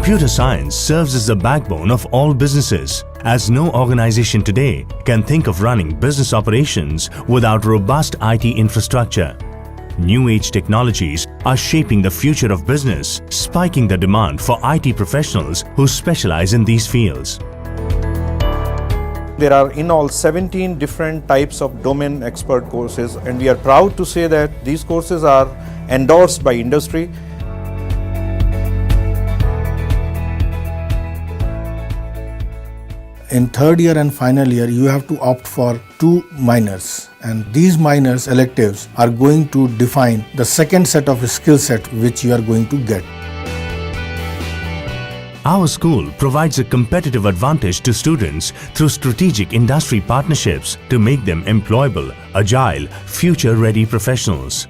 Computer science serves as the backbone of all businesses, as no organization today can think of running business operations without robust IT infrastructure. New age technologies are shaping the future of business, spiking the demand for IT professionals who specialize in these fields. There are in all 17 different types of domain expert courses, and we are proud to say that these courses are endorsed by industry. In third year and final year, you have to opt for 2 minors, and these minors electives are going to define the second set of skill set which you are going to get. Our school provides a competitive advantage to students through strategic industry partnerships to make them employable, agile, future-ready professionals.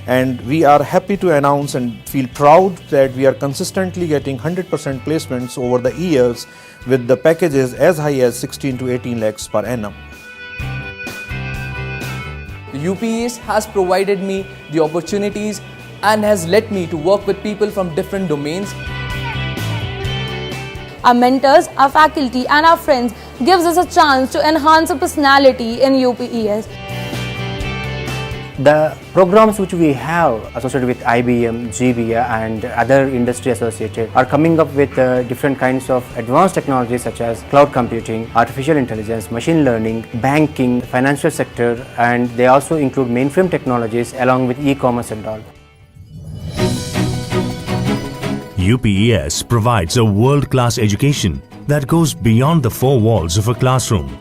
And we are happy to announce and feel proud that we are consistently getting 100% placements over the years with the packages as high as 16 to 18 lakhs per annum. The UPES has provided me the opportunities and has led me to work with people from different domains. Our mentors, our faculty and our friends gives us a chance to enhance our personality in UPES. The programs which we have associated with IBM, Xebia and other industry associated are coming up with different kinds of advanced technologies such as cloud computing, artificial intelligence, machine learning, banking, financial sector, and they also include mainframe technologies along with e-commerce and all. UPES provides a world-class education that goes beyond the 4 walls of a classroom.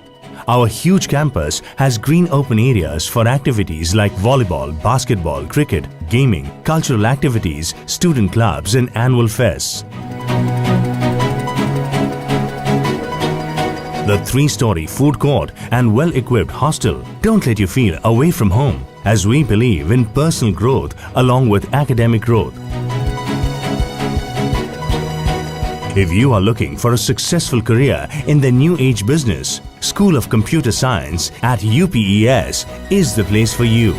Our huge campus has green open areas for activities like volleyball, basketball, cricket, gaming, cultural activities, student clubs and annual fests. The 3-story food court and well-equipped hostel don't let you feel away from home, as we believe in personal growth along with academic growth. If you are looking for a successful career in the new age business, School of Computer Science at UPES is the place for you.